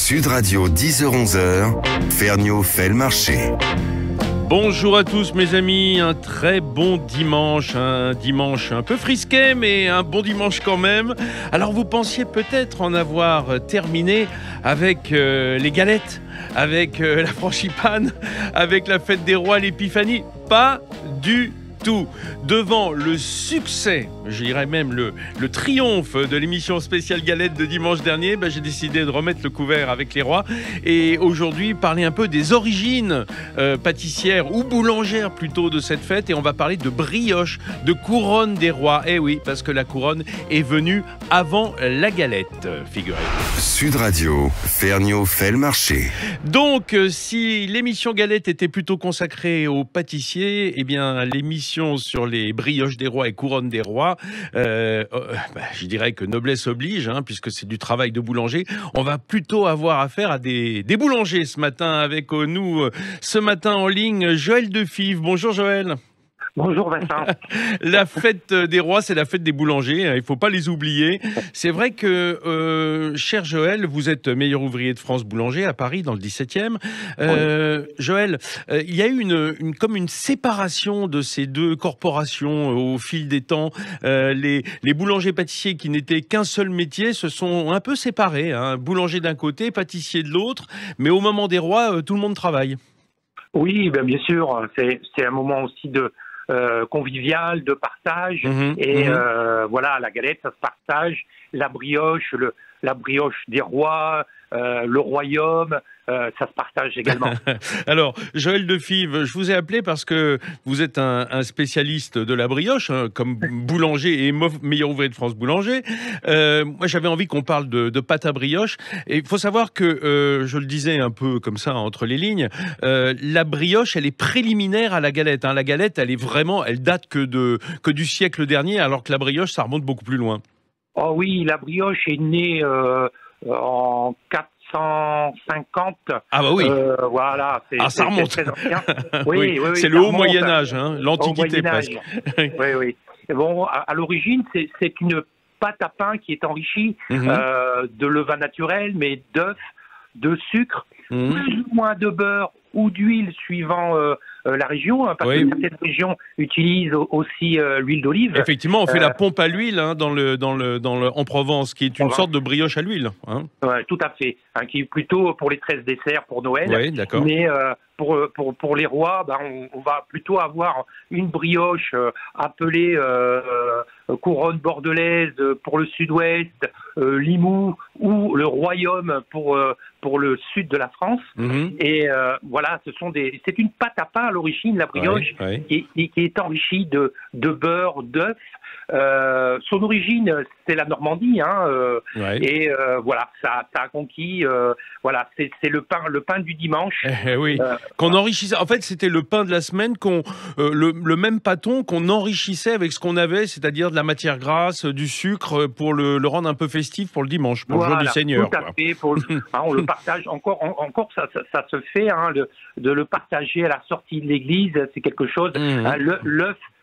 Sud Radio 10h-11h, Ferniaud fait le marché. Bonjour à tous mes amis, un très bon dimanche, un dimanche un peu frisqué mais un bon dimanche quand même. Alors vous pensiez peut-être en avoir terminé avec les galettes, avec la frangipane, avec la fête des rois, l'épiphanie. Pas du tout. Devant le succès, je dirais même le triomphe de l'émission spéciale galette de dimanche dernier, j'ai décidé de remettre le couvert avec les rois et aujourd'hui parler un peu des origines pâtissières ou boulangères plutôt de cette fête, et on va parler de brioche, de couronne des rois. Eh oui, parce que la couronne est venue avant la galette, figurez-vous. Sud Radio, Ferniaud fait le marché. Donc, si l'émission galette était plutôt consacrée aux pâtissiers, eh bien l'émission sur les brioches des rois et couronnes des rois, je dirais que noblesse oblige, puisque c'est du travail de boulanger. On va plutôt avoir affaire à des boulangers ce matin avec nous, ce matin en ligne, Joël Defive. Bonjour Joël. Bonjour Vincent. La fête des rois, c'est la fête des boulangers, il ne faut pas les oublier. C'est vrai que, cher Joël, vous êtes meilleur ouvrier de France boulanger à Paris, dans le 17e. Oui. Joël, il y a eu comme une séparation de ces deux corporations au fil des temps. Les boulangers-pâtissiers qui n'étaient qu'un seul métier se sont un peu séparés. Boulanger d'un côté, pâtissier de l'autre. Mais au moment des rois, tout le monde travaille. Oui, bien sûr. C'est un moment aussi de convivial, de partage, voilà, la galette, ça se partage, la brioche des rois, le royaume, ça se partage également. Alors, Joël Defive, je vous ai appelé parce que vous êtes un spécialiste de la brioche, comme boulanger et meilleur ouvrier de France boulanger. Moi, j'avais envie qu'on parle de pâte à brioche. Et il faut savoir que, je le disais un peu comme ça, entre les lignes, la brioche, elle est préliminaire à la galette. La galette, elle date que du siècle dernier, alors que la brioche, ça remonte beaucoup plus loin. Oh oui, la brioche est née en 450. Ah bah oui. Voilà. Ça remonte. C'est très ancien. Oui, c'est le haut Moyen-Âge, l'Antiquité presque. Oui. Et bon, à l'origine, c'est une pâte à pain qui est enrichie de levain naturel, mais d'œufs, de sucre, plus ou moins de beurre ou d'huile suivant la région, parce que certaines régions utilisent aussi l'huile d'olive. Effectivement, on fait la pompe à l'huile en Provence, qui est une sorte de brioche à l'huile. Ouais, tout à fait, qui est plutôt pour les 13 desserts pour Noël. Oui, d'accord. Mais pour les rois, on va plutôt avoir une brioche appelée couronne bordelaise pour le sud-ouest, Limoux ou le royaume pour le sud de la France. Et voilà, c'est une pâte à pain à l'origine, la brioche, qui est enrichie de beurre, d'œufs. Son origine, c'est la Normandie, et voilà, ça a conquis. Voilà, c'est le pain du dimanche. Qu'on enrichissait. En fait, c'était le pain de la semaine, le même pâton qu'on enrichissait avec ce qu'on avait, c'est-à-dire de la matière grasse, du sucre, pour le rendre un peu festif pour le dimanche, pour le jour du Seigneur. Tout à fait. On le partage encore, ça se fait, de le partager à la sortie de l'église, c'est quelque chose.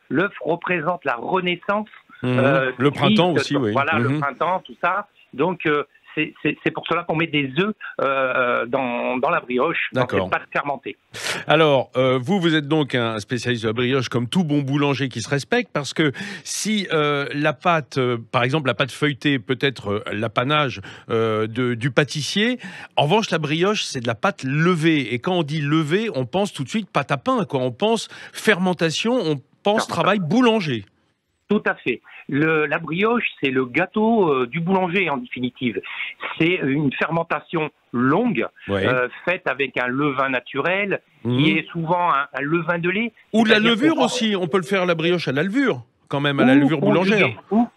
L'œuf représente la renaissance. Le printemps aussi, oui. Voilà, le printemps, tout ça. Donc, c'est pour cela qu'on met des œufs dans la brioche, dans cette pâte fermentée. Alors, vous êtes donc un spécialiste de la brioche, comme tout bon boulanger qui se respecte, parce que si la pâte, par exemple la pâte feuilletée, peut être l'apanage du pâtissier, en revanche la brioche, c'est de la pâte levée. Et quand on dit levée, on pense tout de suite pâte à pain, on pense fermentation, on pense travail boulanger. Tout à fait. La brioche, c'est le gâteau du boulanger, en définitive. C'est une fermentation longue, faite avec un levain naturel, qui est souvent un levain de lait. Ou de la levure aussi, on peut le faire la brioche à la levure. Quand même, à la levure boulangère. Ou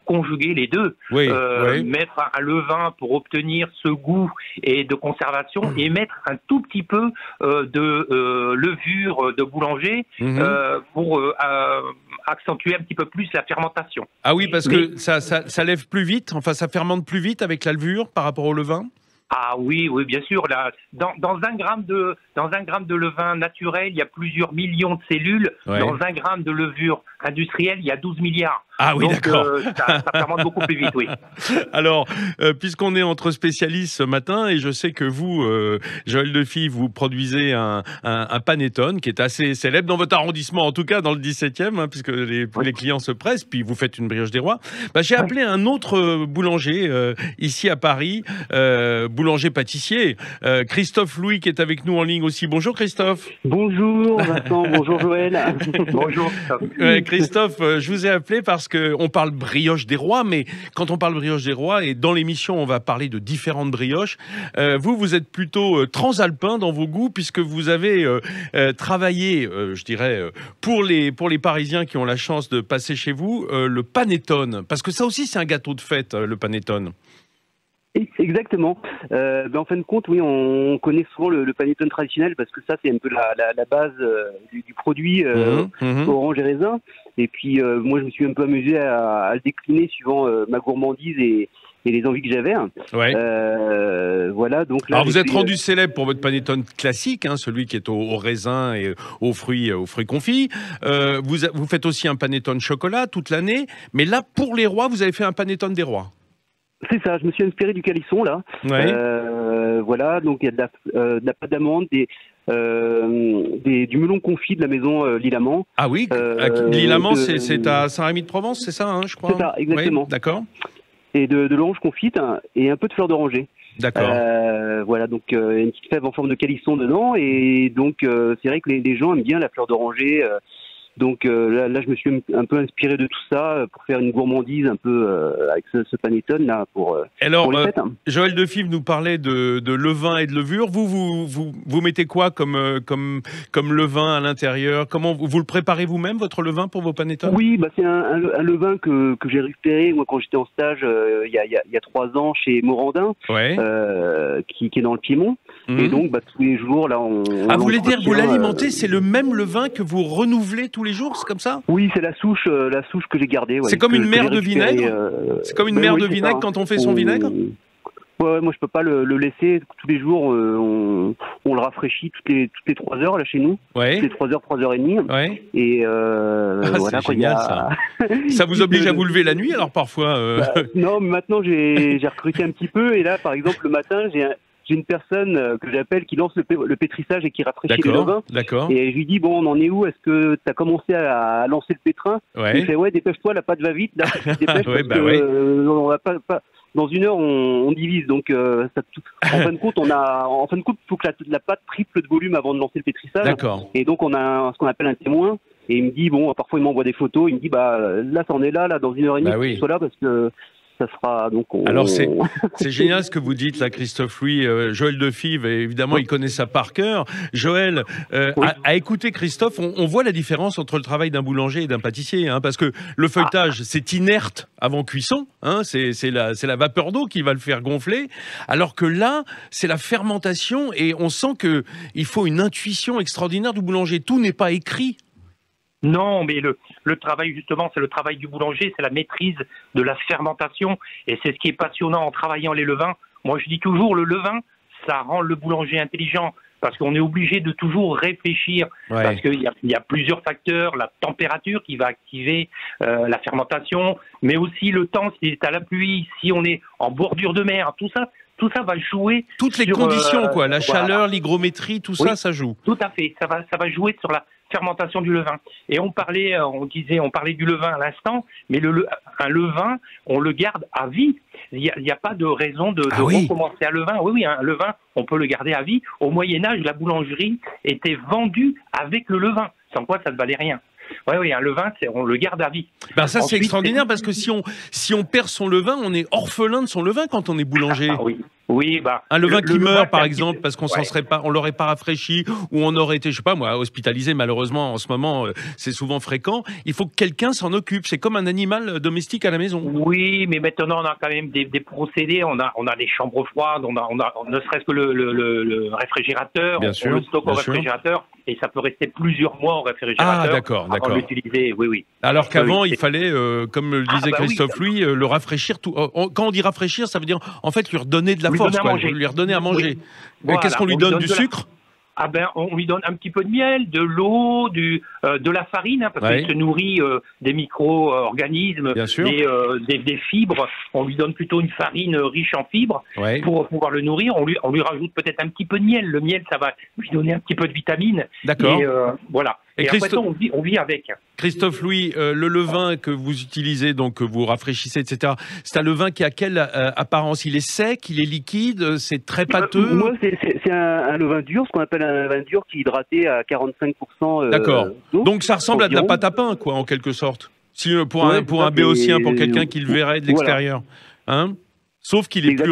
conjuguer les deux. Mettre un levain pour obtenir ce goût et de conservation, et mettre un tout petit peu de levure de boulanger pour accentuer un petit peu plus la fermentation. Ah oui, parce que ça lève plus vite, ça fermente plus vite avec la levure par rapport au levain. Ah oui, bien sûr. Là, dans un gramme de levain naturel, il y a plusieurs millions de cellules. Dans un gramme de levure industrielle, il y a 12 milliards. Ah oui, d'accord. Ça fermente beaucoup plus vite, oui. Alors, puisqu'on est entre spécialistes ce matin, et je sais que vous, Joël Defy, vous produisez un panettone qui est assez célèbre dans votre arrondissement, en tout cas dans le 17e, hein, puisque les clients se pressent, puis vous faites une brioche des rois. Bah, j'ai appelé un autre boulanger ici à Paris, boulanger-pâtissier, Christophe Louis, qui est avec nous en ligne aussi. Bonjour Christophe. Bonjour Vincent, bonjour Joël. Bonjour. Christophe, je vous ai appelé parce qu'on parle brioche des rois, mais quand on parle brioche des rois, et dans l'émission on va parler de différentes brioches, vous êtes plutôt transalpin dans vos goûts, puisque vous avez travaillé, je dirais, pour les Parisiens qui ont la chance de passer chez vous, le panettone, parce que ça aussi c'est un gâteau de fête, le panettone. Exactement. En fin de compte, oui, on connaît souvent le panettone traditionnel parce que ça, c'est un peu la base du produit orange et raisin. Et puis, moi, je me suis un peu amusé à le décliner suivant ma gourmandise et les envies que j'avais. Ouais. Voilà. Donc là, alors, vous êtes rendu célèbre pour votre panettone classique, hein, celui qui est au raisin et aux fruits confits. Vous faites aussi un panettone chocolat toute l'année. Mais là, pour les rois, vous avez fait un panettone des rois. C'est ça, je me suis inspiré du calisson là. Ouais. Voilà, donc il y a de la pâte d'amande, du melon confit de la maison Lillamant. Ah oui, Lillamant, c'est à Saint-Rémy-de-Provence, c'est ça, hein, je crois. C'est ça, exactement. Ouais, d'accord. Et de l'orange confite et un peu de fleur d'oranger. D'accord. Voilà, donc une petite fève en forme de calisson dedans, et donc c'est vrai que les gens aiment bien la fleur d'oranger. Donc là, je me suis un peu inspiré de tout ça pour faire une gourmandise un peu avec ce panettone là pour les fêtes. Joël Defy nous parlait de levain et de levure. Vous mettez quoi comme levain à l'intérieur? Comment vous le préparez vous-même, votre levain, pour vos panettones? Oui, c'est un levain que j'ai récupéré moi quand j'étais en stage il y a 3 ans chez Morandin, ouais. Qui est dans le Piémont. Et donc tous les jours là vous voulez dire vous l'alimentez, c'est le même levain que vous renouvelez tous les jours, c'est comme ça? Oui, c'est la souche que j'ai gardée. Ouais, c'est comme une mère de vinaigre. C'est comme une mère de vinaigre quand on fait son vinaigre. Ouais, moi je peux pas le laisser tous les jours. On le rafraîchit toutes les 3 heures là chez nous. Ouais. Toutes les 3 heures, 3 heures et demie. Ouais. Et voilà, c'est génial ça. Ça vous oblige à vous lever la nuit alors parfois Non, mais maintenant j'ai recruté un petit peu, et là par exemple le matin j'ai une personne que j'appelle qui lance le pétrissage et qui rafraîchit le levain. D'accord. Et je lui dis, bon, on en est où? Est-ce que tu as commencé à lancer le pétrin? Ouais. Il fait, ouais, dépêche-toi, la pâte va vite. Là, dépêche, ouais, on va pas, dans 1 heure, on divise. Donc, en fin de compte, il faut que la pâte triple de volume avant de lancer le pétrissage. D'accord. Et donc, on a ce qu'on appelle un témoin. Et il me dit, bon, parfois il m'envoie des photos. Il me dit, là, ça en est là, dans 1 heure et demie, que tu sois là, parce que ça sera donc. Alors c'est génial ce que vous dites là, Christophe Louis. Joël Defy, évidemment, il connaît ça par cœur. Joël, à écouter Christophe, on voit la différence entre le travail d'un boulanger et d'un pâtissier, hein, parce que le feuilletage, c'est inerte avant cuisson, hein, c'est la vapeur d'eau qui va le faire gonfler, alors que là, c'est la fermentation, et on sent que il faut une intuition extraordinaire du boulanger. Tout n'est pas écrit. Non, mais le travail, justement, c'est le travail du boulanger, c'est la maîtrise de la fermentation, et c'est ce qui est passionnant en travaillant les levains. Moi, je dis toujours, le levain, ça rend le boulanger intelligent, parce qu'on est obligé de toujours réfléchir, parce qu'il y a plusieurs facteurs, la température qui va activer la fermentation, mais aussi le temps, si c'est à la pluie, si on est en bordure de mer, tout ça va jouer. Toutes les conditions, la chaleur, l'hygrométrie, tout ça, ça joue. Tout à fait, ça va jouer sur la fermentation du levain. Et on parlait du levain à l'instant, mais un levain, on le garde à vie. Il n'y a pas de raison de recommencer un levain. Oui, un levain, on peut le garder à vie. Au Moyen-Âge, la boulangerie était vendue avec le levain, sans quoi ça ne valait rien. Oui, un levain, on le garde à vie. Ça, c'est extraordinaire, parce que si on perd son levain, on est orphelin de son levain quand on est boulanger. Oui, un levain qui meurt, par exemple, parce qu'on on l'aurait pas rafraîchi, ou on aurait été, je sais pas moi, hospitalisé, malheureusement, en ce moment, c'est souvent fréquent. Il faut que quelqu'un s'en occupe. C'est comme un animal domestique à la maison. Oui, mais maintenant, on a quand même des procédés. On a des chambres froides, on a ne serait-ce que le réfrigérateur. Bien sûr, on le stocke au réfrigérateur, et ça peut rester plusieurs mois au réfrigérateur. Ah, d'accord. Avant de l'utiliser, oui. Alors qu'avant, il fallait, comme le disait Christophe Louis, le rafraîchir. Quand on dit rafraîchir, ça veut dire, en fait, lui redonner de la force, lui redonner à manger. Voilà, qu'est-ce qu'on lui donne, du sucre? on lui donne un petit peu de miel, de l'eau, de la farine, hein, parce qu'il se nourrit des micro-organismes, des fibres. On lui donne plutôt une farine riche en fibres pour pouvoir le nourrir. On lui rajoute peut-être un petit peu de miel. Le miel, ça va lui donner un petit peu de vitamine. D'accord. Et voilà. Et après ça, on vit avec. Christophe Louis, le levain que vous utilisez, donc que vous rafraîchissez, etc., c'est un levain qui a quelle apparence? Il est sec, il est liquide, c'est très pâteux? Moi, c'est un levain dur, ce qu'on appelle un levain dur qui est hydraté à 45%. D'accord. Donc ça ressemble à de la pâte à pain, quoi, en quelque sorte. Si, pour un béotien, pour quelqu'un qui le verrait de l'extérieur. Voilà. Hein? Sauf qu'il est plus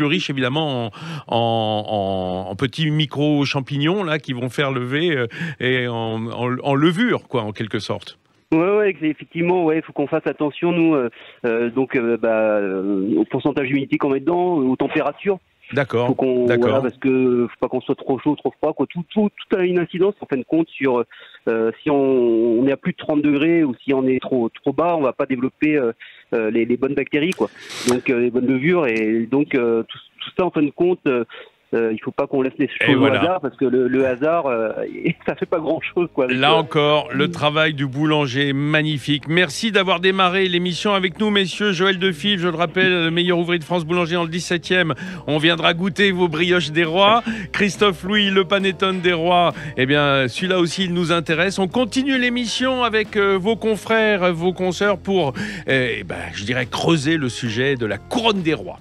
riche, évidemment, en petits micro-champignons là qui vont faire lever et en levure, quoi, en quelque sorte. Ouais, effectivement, il faut qu'on fasse attention, nous, au pourcentage d'humidité qu'on met dedans, aux températures. D'accord. Voilà, parce que faut pas qu'on soit trop chaud, trop froid, quoi. Tout a une incidence en fin de compte sur si on est à plus de 30 degrés ou si on est trop bas, on va pas développer les bonnes bactéries, quoi. Donc les bonnes levures, et donc tout ça en fin de compte. Il faut pas qu'on laisse les choses au hasard, parce que le hasard, ça fait pas grand-chose, quoi. Là encore, le travail du boulanger, magnifique. Merci d'avoir démarré l'émission avec nous, messieurs. Joël Defilve, je le rappelle, le meilleur ouvrier de France boulanger dans le 17e. On viendra goûter vos brioches des rois. Christophe Louis, le panettone des rois. Eh bien, celui-là aussi, il nous intéresse. On continue l'émission avec vos confrères, vos consoeurs pour, je dirais, creuser le sujet de la couronne des rois.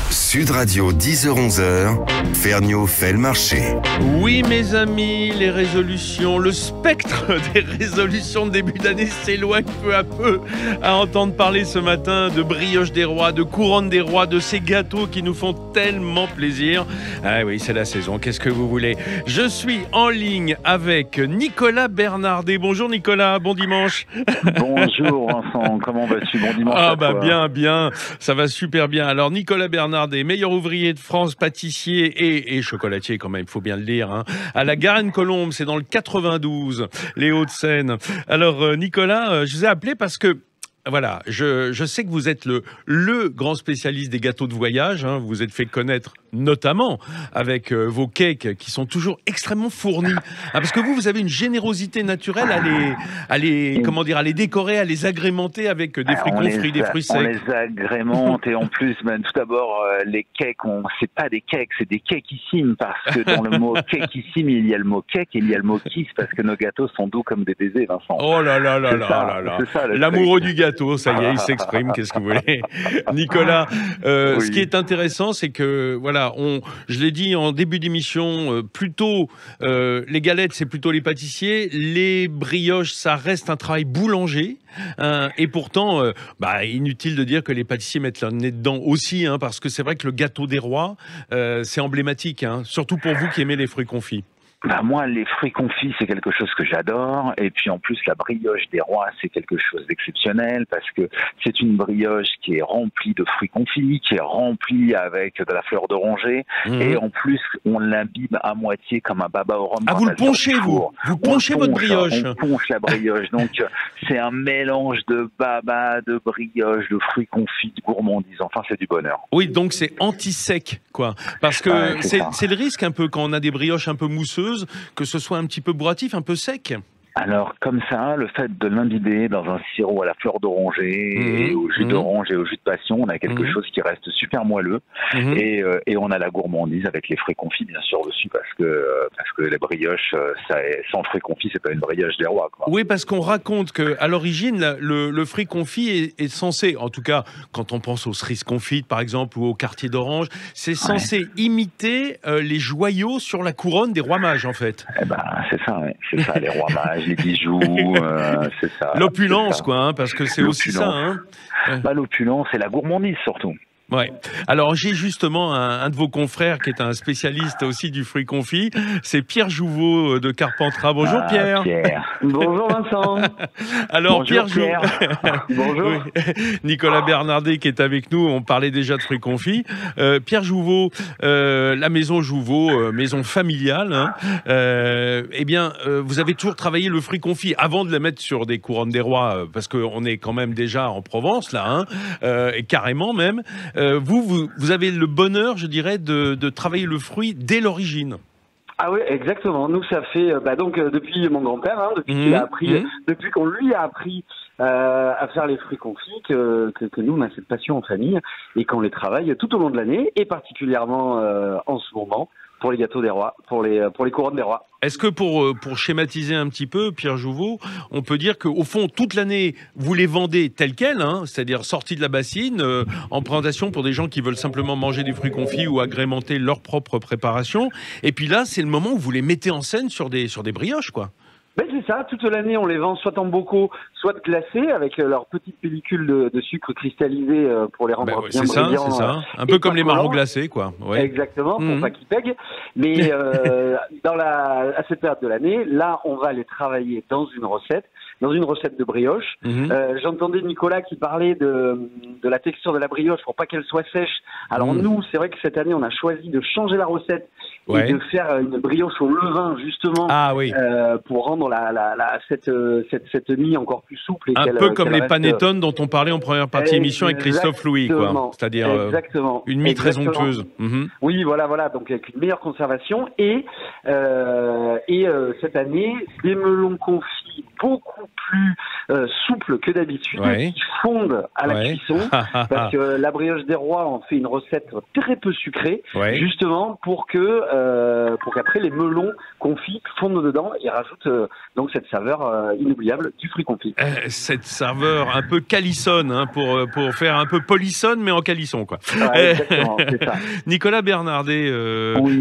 Sud Radio, 10h-11h, Ferniaud fait le marché. Oui, mes amis, les résolutions, le spectre des résolutions de début d'année s'éloigne peu à peu. À entendre parler ce matin de brioche des rois, de couronne des rois, de ces gâteaux qui nous font tellement plaisir. Ah oui, c'est la saison, qu'est-ce que vous voulez? Je suis en ligne avec Nicolas Bernardet. Bonjour Nicolas, bon dimanche. Bonjour Vincent, comment vas-tu? Bon dimanche. Ah bah bien, ça va super bien. Alors Nicolas Bernardet, meilleur ouvrier de France, pâtissier et chocolatier quand même, il faut bien le dire, hein, à la Garenne-Colombe, c'est dans le 92, les Hauts-de-Seine. Alors Nicolas, je vous ai appelé parce que voilà, je sais que vous êtes le grand spécialiste des gâteaux de voyage, hein. Vous vous êtes fait connaître notamment avec vos cakes qui sont toujours extrêmement fournis. Parce que vous avez une générosité naturelle à les décorer, à les agrémenter avec des fruits confits, des fruits secs. On les agrémente et en plus, tout d'abord, les cakes, c'est pas des cakes, c'est des cake'issimes, parce que dans le mot cakeissime, il y a le mot cake et il y a le mot kiss, parce que nos gâteaux sont doux comme des baisers, Vincent. Oh là là là là là. L'amoureux du gâteau, ça y est, il s'exprime, qu'est-ce que vous voulez. Nicolas, ce qui est intéressant, c'est que, voilà, je l'ai dit en début d'émission, plutôt les galettes, c'est plutôt les pâtissiers, les brioches, ça reste un travail boulanger, et pourtant, inutile de dire que les pâtissiers mettent leur nez dedans aussi, hein, parce que c'est vrai que le gâteau des rois, c'est emblématique, hein, surtout pour vous qui aimez les fruits confits. Moi, les fruits confits, c'est quelque chose que j'adore. Et puis, en plus, la brioche des rois, c'est quelque chose d'exceptionnel parce que c'est une brioche qui est remplie de fruits confits, qui est remplie avec de la fleur d'oranger. Et en plus, on l'imbibe à moitié comme un baba au rhum. Ah, vous le ponchez, vous ponchez votre brioche. On ponche la brioche. Donc, c'est un mélange de baba, de brioche, de fruits confits, de gourmandise. Enfin, c'est du bonheur. Oui, donc c'est anti-sec, quoi. Parce que c'est le risque un peu quand on a des brioches un peu mousseuses, que ce soit un petit peu bourratif, un peu sec. Alors, comme ça, le fait de l'imbiber dans un sirop à la fleur d'oranger et au jus d'orange et au jus de passion, on a quelque chose qui reste super moelleux et on a la gourmandise avec les fruits confits, bien sûr, dessus, parce que les brioches, sans fruits confits, c'est pas une brioche des rois, quoi. Oui, parce qu'on raconte qu'à l'origine, le fruit confit est censé, en tout cas, quand on pense aux cerises confites, par exemple, ou au quartier d'orange, c'est censé imiter les joyaux sur la couronne des rois mages, en fait. Eh ben, c'est ça, les rois mages. Les bijoux, c'est ça. L'opulence, quoi, hein, parce que c'est aussi ça. Hein. L'opulence et la gourmandise, surtout. Ouais. Alors j'ai justement un de vos confrères qui est un spécialiste aussi du fruit confit, c'est Pierre Jouveau de Carpentras. Bonjour Pierre. Bonjour Vincent. Alors bonjour, Pierre Bonjour. Oui. Nicolas Bernardet qui est avec nous, on parlait déjà de fruits confits. Pierre Jouveau, la maison Jouveau, maison familiale, hein. Vous avez toujours travaillé le fruit confit avant de la mettre sur des couronnes des rois, parce qu'on est quand même déjà en Provence là, hein, et carrément même. Vous avez le bonheur, je dirais, de travailler le fruit dès l'origine. Ah oui, exactement. Nous, ça fait donc depuis mon grand-père, hein, depuis qu'on lui a appris à faire les fruits confits, que nous on a cette passion en famille et qu'on les travaille tout au long de l'année et particulièrement en ce moment pour les gâteaux des rois, pour les couronnes des rois. Est-ce que pour schématiser un petit peu, Pierre Jouveau, on peut dire qu'au fond, toute l'année, vous les vendez tels quels, hein, c'est-à-dire sortis de la bassine, en présentation pour des gens qui veulent simplement manger des fruits confits ou agrémenter leur propre préparation. Et puis là, c'est le moment où vous les mettez en scène sur des brioches, quoi. Ben c'est ça, toute l'année on les vend soit en bocaux, soit glacés avec leur petite pellicule de sucre cristallisé pour les rendre bien brillants. C'est ça, un peu comme les marrons glacés, quoi. Ouais. Exactement, pour pas qu'ils pèguent. Mais à cette période de l'année, là on va les travailler dans une recette de brioche. J'entendais Nicolas qui parlait de la texture de la brioche pour pas qu'elle soit sèche. Alors nous, c'est vrai que cette année on a choisi de changer la recette et de faire une brioche au levain justement pour rendre cette mie encore plus souple. Et un peu comme les panettone dont on parlait en première partie émission avec Christophe Louis, quoi. C'est-à-dire une mie très onctueuse. Oui, voilà, donc avec une meilleure conservation et cette année des melons confits beaucoup plus souples que d'habitude, qui fondent à la cuisson, parce que la brioche des rois en fait une recette très peu sucrée, justement pour qu'après les melons confits fondent dedans et rajoutent donc cette saveur inoubliable du fruit confit. Cette saveur un peu calissonne, hein, pour faire un peu polissonne, mais en calisson, quoi. Exactement, c'est ça. Nicolas Bernardet,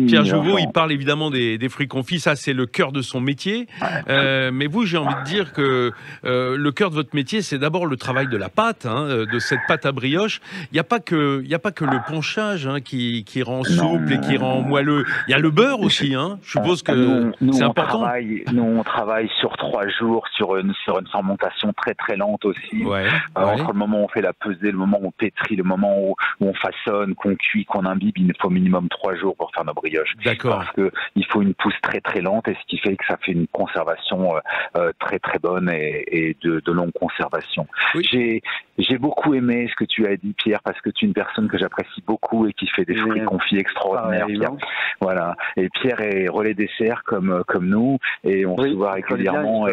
Pierre Jouveau, il parle évidemment des fruits confits, ça c'est le cœur de son métier. Mais vous, j'ai envie de dire que le cœur de votre métier, c'est d'abord le travail de la pâte, hein, de cette pâte à brioche. Il n'y a pas que le ponchage, hein, qui rend souple et qui rend moelleux. Il y a le beurre aussi, hein. Je suppose que c'est important. Nous, on travaille sur 3 jours, sur une fermentation très très lente aussi. Entre le moment où on fait la pesée, le moment où on pétrit, le moment où on façonne, qu'on cuit, qu'on imbibe, il faut minimum 3 jours pour faire nos brioches. D'accord. Parce que il faut une pousse très très lente, et ce qui fait que ça fait une conservation très très bonne et de longue conservation. J'ai beaucoup aimé ce que tu as dit, Pierre, parce que tu es une personne que j'apprécie beaucoup et qui fait des fruits confits extraordinaires. Pierre. Voilà. Et Pierre est relais dessert comme nous, et on se voit régulièrement.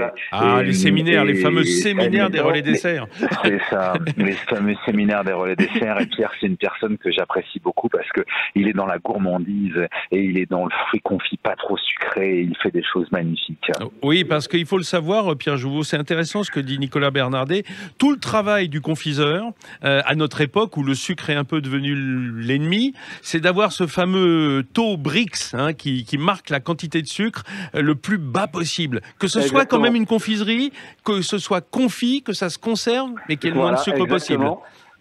Les séminaires, les fameux séminaires des relais desserts. C'est ça, les fameux séminaires des relais desserts. Et Pierre, c'est une personne que j'apprécie beaucoup parce que il est dans la gourmandise et il est dans le fruit confit pas trop sucré. Et il fait des choses magnifiques. Oui, parce qu'il faut le savoir, Pierre Jouveau, c'est intéressant ce que dit Nicolas Bernardet. Tout le travail du confiseur, à notre époque où le sucre est un peu devenu l'ennemi, c'est d'avoir ce fameux taux Brix, hein, qui marque la quantité de sucre le plus bas possible. Que ce soit quand même une confiserie, que ce soit confit, que ça se conserve, mais qu'il y ait le moins de sucre possible.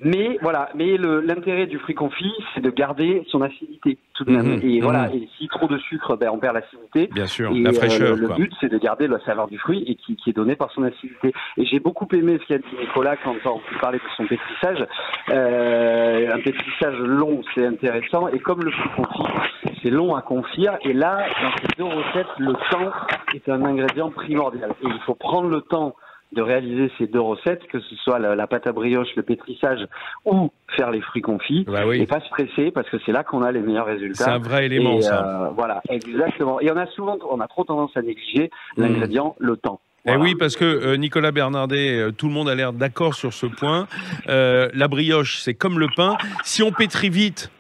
Mais l'intérêt du fruit confit, c'est de garder son acidité tout de même. Et si trop de sucre, on perd l'acidité. Bien sûr, et la fraîcheur. Le but, c'est de garder la saveur du fruit et qui est donnée par son acidité. Et j'ai beaucoup aimé ce qu'a dit Nicolas quand on parlait de son pétrissage. Un pétrissage long, c'est intéressant. Et comme le fruit confit, c'est long à confire. Et là, dans ces 2 recettes, le temps est un ingrédient primordial. Et il faut prendre le temps de réaliser ces 2 recettes, que ce soit la pâte à brioche, le pétrissage ou faire les fruits confits, et pas se presser parce que c'est là qu'on a les meilleurs résultats. C'est un vrai élément, ça. Voilà, exactement. Et on a trop tendance à négliger l'ingrédient, le temps. Voilà. Oui, parce que Nicolas Bernardet, tout le monde a l'air d'accord sur ce point. La brioche, c'est comme le pain. Si on pétrit vite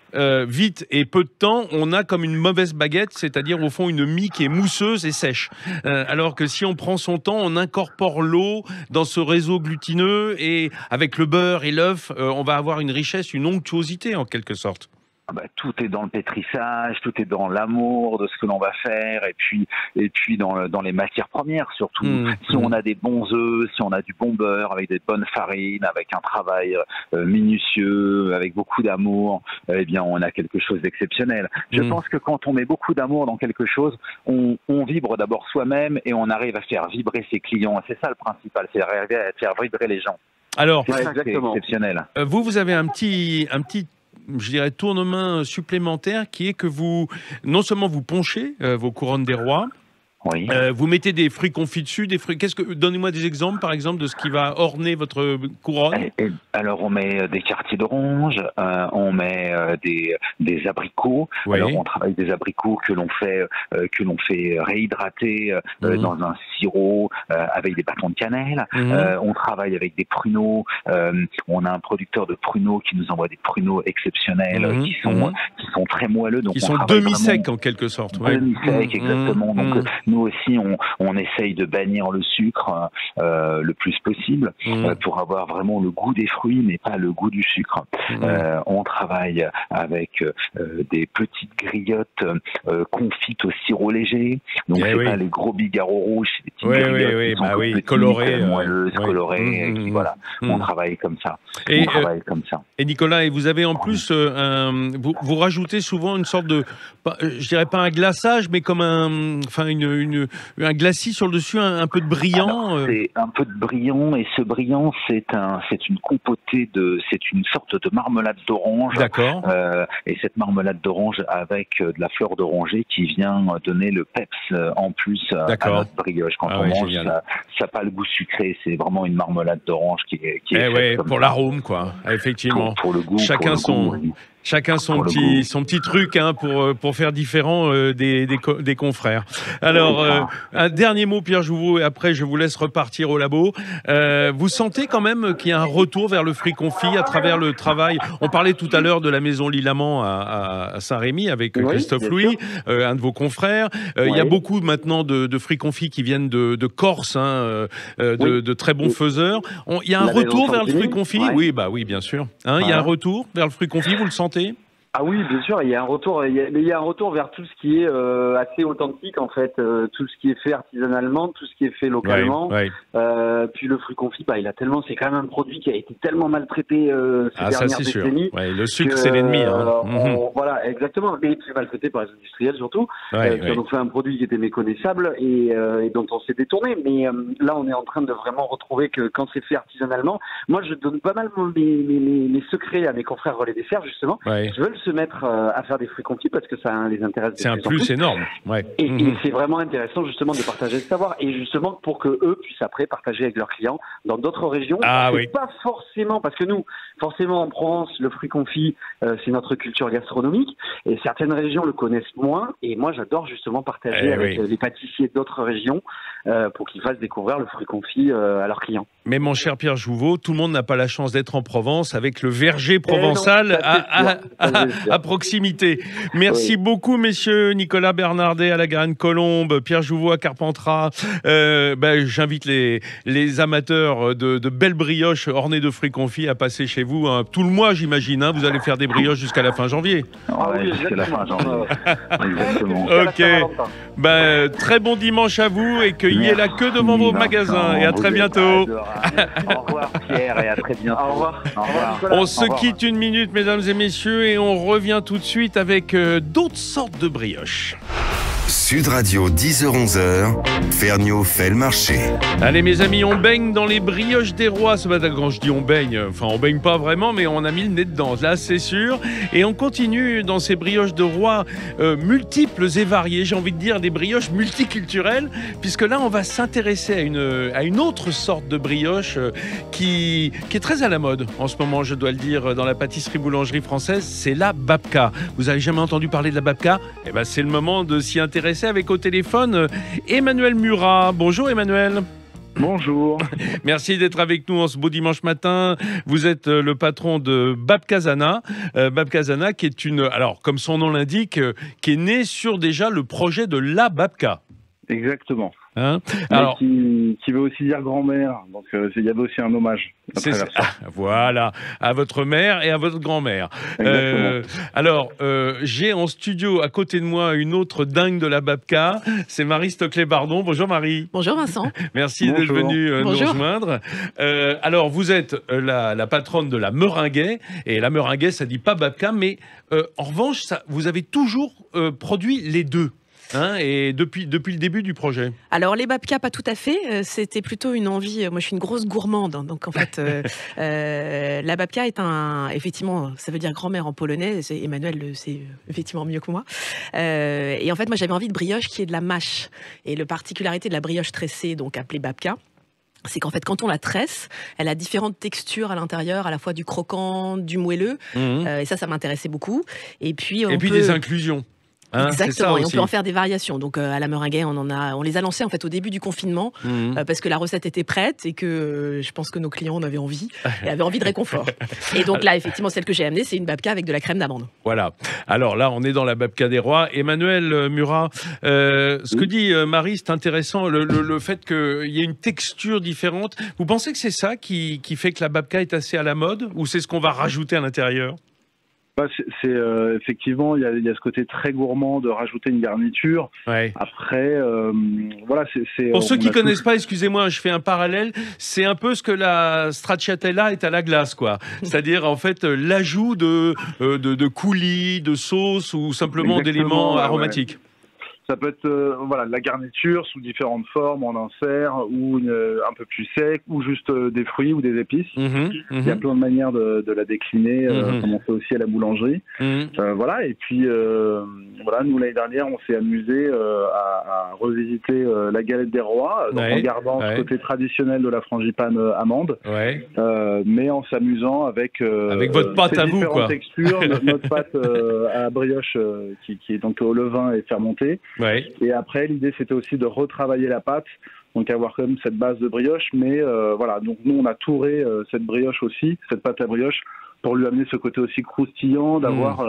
et peu de temps, on a comme une mauvaise baguette, c'est-à-dire au fond une mie qui est mousseuse et sèche. Alors que si on prend son temps, on incorpore l'eau dans ce réseau glutineux et avec le beurre et l'œuf, on va avoir une richesse, une onctuosité en quelque sorte. Tout est dans le pétrissage, tout est dans l'amour de ce que l'on va faire, et puis dans les matières premières surtout. Si on a des bons œufs, si on a du bon beurre, avec des bonnes farines, avec un travail minutieux, avec beaucoup d'amour, eh bien on a quelque chose d'exceptionnel. Je pense que quand on met beaucoup d'amour dans quelque chose, on vibre d'abord soi-même et on arrive à faire vibrer ses clients. C'est ça le principal, c'est arriver à faire vibrer les gens. Alors, c'est exceptionnel. Vous avez un petit je dirais, tournement supplémentaire qui est que non seulement vous ponchez vos couronnes des rois, Oui. Vous mettez des fruits confits dessus, des fruits. Donnez-moi des exemples, par exemple, de ce qui va orner votre couronne. Alors, on met des quartiers d'orange, on met des abricots. Oui. Alors, on travaille des abricots que l'on fait réhydrater dans un sirop avec des bâtons de cannelle. On travaille avec des pruneaux. On a un producteur de pruneaux qui nous envoie des pruneaux exceptionnels qui sont très moelleux. Donc qui sont demi-secs en quelque sorte. Demi-secs, exactement. Donc, nous aussi, on essaye de bannir le sucre le plus possible pour avoir vraiment le goût des fruits, mais pas le goût du sucre. On travaille avec des petites griottes confites au sirop léger. Donc, c'est pas les gros bigarros rouges, c'est des petites griottes qui sont petites, colorées, moelleuses, colorées. Voilà, on travaille comme ça. Et Nicolas, et vous avez en plus, vous rajoutez souvent une sorte de, je dirais pas un glaçage, mais comme un glacis sur le dessus, un peu de brillant. Alors, c'est un peu de brillant, et ce brillant, c'est une compotée c'est une sorte de marmelade d'orange. D'accord. Et cette marmelade d'orange avec de la fleur d'oranger qui vient donner le peps en plus à notre brioche. Quand on mange, ça n'a pas le goût sucré, c'est vraiment une marmelade d'orange qui est pour l'arôme, quoi. Effectivement. Pour le goût. Chacun son petit truc pour faire différent des confrères. Alors, un dernier mot, Pierre Jouveau, et après je vous laisse repartir au labo. Vous sentez quand même qu'il y a un retour vers le fruit confit à travers le travail. On parlait tout à l'heure de la maison Lilamant à Saint-Rémy avec Christophe Louis, un de vos confrères. Il y a beaucoup maintenant de fruits confits qui viennent de Corse, de très bons faiseurs. Il y a un retour vers le fruit confit. Oui, bien sûr. Il y a un retour vers le fruit confit, vous le sentez? Ah oui, bien sûr, il y a un retour. Il y a un retour vers tout ce qui est assez authentique en fait, tout ce qui est fait artisanalement, tout ce qui est fait localement. Puis le fruit confit, c'est quand même un produit qui a été tellement maltraité ces dernières décennies. Le sucre, c'est l'ennemi. Voilà, exactement. Mais c'est maltraité par les industriels surtout. Qui ont fait un produit qui était méconnaissable et dont on s'est détourné. Mais là, on est en train de vraiment retrouver que quand c'est fait artisanalement, moi, je donne pas mal mes secrets à mes confrères relais des serres justement, qui veulent se mettre à faire des fruits confits parce que ça les intéresse. C'est un plus énorme. Et c'est vraiment intéressant justement de partager le savoir et justement pour que eux puissent après partager avec leurs clients dans d'autres régions. Pas forcément, parce que nous, forcément en Provence, le fruit confit, c'est notre culture gastronomique et certaines régions le connaissent moins. Et moi, j'adore justement partager avec les pâtissiers d'autres régions pour qu'ils fassent découvrir le fruit confit à leurs clients. Mais mon cher Pierre Jouveau, tout le monde n'a pas la chance d'être en Provence avec le verger provençal à proximité. Merci beaucoup, messieurs. Nicolas Bernardet à la Garenne-Colombe, Pierre Jouveau à Carpentras. J'invite les amateurs de belles brioches ornées de fruits confits à passer chez vous tout le mois, j'imagine. Vous allez faire des brioches jusqu'à la fin janvier. Jusqu'à la fin janvier. Exactement. Ok. Très bon dimanche à vous et cueillez la queue devant vos magasins. Et à très bientôt. Au revoir Pierre et à très bientôt. Au revoir. On se quitte une minute, mesdames et messieurs, et on revient tout de suite avec d'autres sortes de brioches. Sud Radio, 10h-11h, Ferniaud fait le marché. Allez mes amis, on baigne dans les brioches des rois ce matin. Quand je dis on baigne, on baigne pas vraiment, mais on a mis le nez dedans, là c'est sûr. Et on continue dans ces brioches de rois multiples et variées, j'ai envie de dire des brioches multiculturelles, puisque là on va s'intéresser à une autre sorte de brioche qui est très à la mode en ce moment, je dois le dire, dans la pâtisserie-boulangerie française, c'est la babka. Vous avez jamais entendu parler de la babka? C'est le moment de s'y intéresser avec au téléphone Emmanuel Murat. Bonjour Emmanuel. Bonjour. Merci d'être avec nous en ce beau dimanche matin. Vous êtes le patron de Babkazana. Babkazana qui est alors comme son nom l'indique, qui est né sur déjà le projet de la babka. Exactement. Alors, qui veut aussi dire grand-mère, donc il y avait aussi un hommage. C'est ça. Voilà, à votre mère et à votre grand-mère. J'ai en studio à côté de moi une autre dingue de la babka, c'est Marie Stoclet-Bardon. Bonjour Marie. Bonjour Vincent. Merci d'être venue nous rejoindre. Alors vous êtes la patronne de la Meringuet, et la Meringuet ça dit pas babka, mais en revanche vous avez toujours produit les deux. hein, et depuis le début du projet. Alors les babkas, pas tout à fait. C'était plutôt une envie. Moi, je suis une grosse gourmande, hein, donc en fait, la babka est effectivement, ça veut dire grand-mère en polonais. Emmanuel le sait effectivement mieux que moi. Et en fait, moi, j'avais envie de brioche qui est de la mâche. Et la particularité de la brioche tressée, donc appelée babka, c'est qu'en fait, quand on la tresse, elle a différentes textures à l'intérieur, à la fois du croquant, du moelleux. Et ça m'intéressait beaucoup. Et puis des inclusions. Hein, exactement, et on peut en faire des variations. Donc à la meringuée, on les a lancées en fait au début du confinement parce que la recette était prête et que je pense que nos clients en avaient envie et avaient envie de réconfort. Et donc là, effectivement, celle que j'ai amenée, c'est une babka avec de la crème d'amande. Voilà. Alors là, on est dans la babka des rois. Emmanuel Murat, ce que dit Marie, c'est intéressant, le fait qu'il y ait une texture différente. Vous pensez que c'est ça qui fait que la babka est assez à la mode, ou c'est ce qu'on va rajouter à l'intérieur? Effectivement, il y a ce côté très gourmand de rajouter une garniture. Ouais. Après, voilà, pour ceux qui connaissent pas, excusez-moi, je fais un parallèle. C'est un peu ce que la stracciatella est à la glace, quoi. C'est-à-dire en fait l'ajout de coulis, de sauce ou simplement d'éléments aromatiques. Ouais. Ça peut être voilà, la garniture sous différentes formes, en insert, ou un peu plus sec, ou juste des fruits ou des épices. Il y a plein de manières de la décliner, comme on fait aussi à la boulangerie. Voilà, et puis voilà, nous l'année dernière, on s'est amusé à revisiter la galette des rois, en gardant ce côté traditionnel de la frangipane amande, mais en s'amusant avec votre pâte à vous, quoi. Textures, notre pâte à la brioche qui est donc au levain et fermentée. Ouais. Et après, l'idée, c'était aussi de retravailler la pâte, donc avoir quand même cette base de brioche. Mais voilà, donc nous, on a touré cette brioche aussi, cette pâte à brioche, pour lui amener ce côté aussi croustillant, d'avoir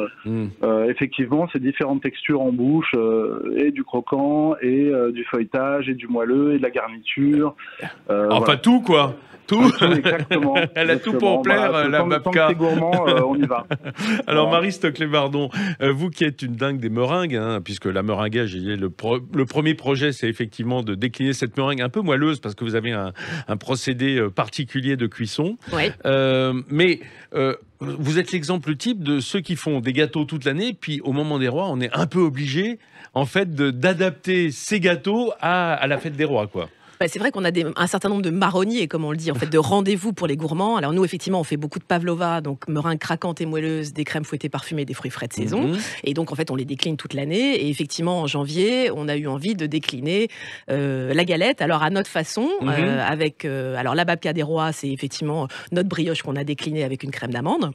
effectivement ces différentes textures en bouche, et du croquant, et du feuilletage, et du moelleux, et de la garniture. Enfin, voilà. Tout, quoi. Tout. Exactement. Elle a tout pour plaire, la babka. Tant que c'est gourmand, on y va. Alors, Marie Stoclet-Bardon, vous qui êtes une dingue des meringues, hein, puisque la meringuage, le premier projet, c'est effectivement de décliner cette meringue un peu moelleuse, parce que vous avez un procédé particulier de cuisson. Ouais. Mais vous êtes l'exemple type de ceux qui font des gâteaux toute l'année, puis au moment des rois, on est un peu obligé, en fait, d'adapter ces gâteaux à la fête des rois, quoi. C'est vrai qu'on a un certain nombre de marronniers, comme on le dit, en fait, de rendez-vous pour les gourmands. Alors nous, effectivement, on fait beaucoup de pavlova, donc meringue craquante et moelleuse, des crèmes fouettées parfumées, des fruits frais de saison. Et donc, en fait, on les décline toute l'année. Et effectivement, en janvier, on a eu envie de décliner la galette. Alors, à notre façon, avec... alors, la babka des rois, c'est effectivement notre brioche qu'on a déclinée avec une crème d'amande.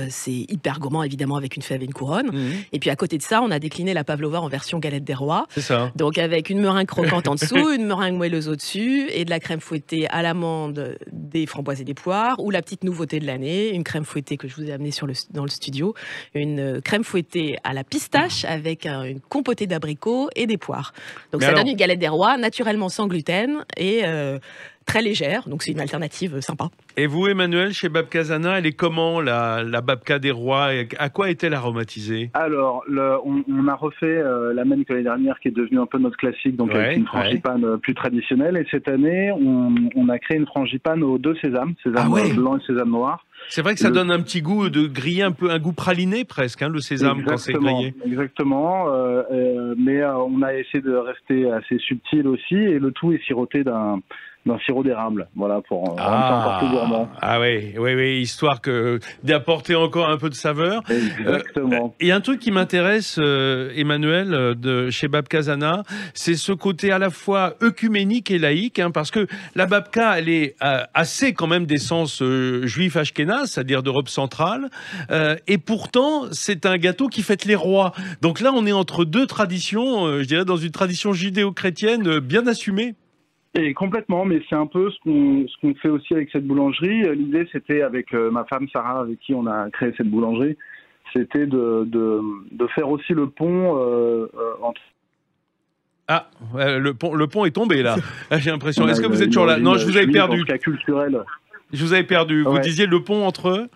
C'est hyper gourmand, évidemment, avec une fève et une couronne. Et puis, à côté de ça, on a décliné la pavlova en version galette des rois. C'est ça. Donc, avec une meringue croquante en dessous, une meringue moelleuse au-dessus et de la crème fouettée à l'amande, des framboises et des poires, ou la petite nouveauté de l'année, une crème fouettée que je vous ai amenée dans le studio, une crème fouettée à la pistache avec une compotée d'abricots et des poires. Donc ça donne une galette des rois naturellement sans gluten et très légère, donc c'est une alternative sympa. Et vous, Emmanuel, chez Babkazana, elle est comment, la babka des rois? À quoi est-elle aromatisée? Alors, on a refait la même que l'année dernière, qui est devenue un peu notre classique, donc avec une frangipane plus traditionnelle. Et cette année, on a créé une frangipane aux 2 sésames, sésame blanc et sésame noir. C'est vrai que ça donne un petit goût de grillé, un goût praliné presque, hein, le sésame, quand c'est grillé. Exactement, mais on a essayé de rester assez subtil aussi, et le tout est siroté d'un sirop d'érable, voilà, pour rendre ça encore plus gourmand. Ah oui, histoire d'apporter encore un peu de saveur. Exactement. Et un truc qui m'intéresse, Emmanuel, chez Babkazana, c'est ce côté à la fois œcuménique et laïque, hein, parce que la babka, elle est assez quand même d'essence juif ashkénaze, c'est-à-dire d'Europe centrale, et pourtant, c'est un gâteau qui fête les rois. Donc là, on est entre deux traditions, je dirais dans une tradition judéo-chrétienne bien assumée. Et complètement, mais c'est un peu ce qu'on fait aussi avec cette boulangerie. L'idée, c'était avec ma femme Sarah, avec qui on a créé cette boulangerie, c'était de faire aussi le pont entre... Ah, le pont est tombé là, j'ai l'impression. Est-ce que vous êtes toujours là? Non, je vous avais perdu. Culturel. Je vous avais perdu. Vous disiez le pont entre...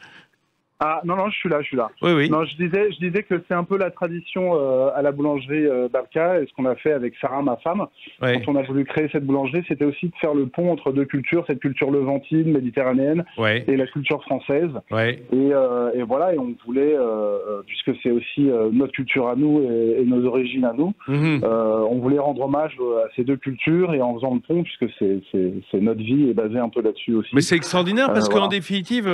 Ah non, je suis là. Oui. Non, je disais que c'est un peu la tradition à la boulangerie Babka, et ce qu'on a fait avec Sarah, ma femme, quand on a voulu créer cette boulangerie, c'était aussi de faire le pont entre deux cultures, cette culture levantine, méditerranéenne, et la culture française. Et voilà, et on voulait, puisque c'est aussi notre culture à nous et nos origines à nous, on voulait rendre hommage à ces deux cultures, et en faisant le pont, puisque c'est notre vie est basée un peu là-dessus aussi. Mais c'est extraordinaire parce qu'en définitive,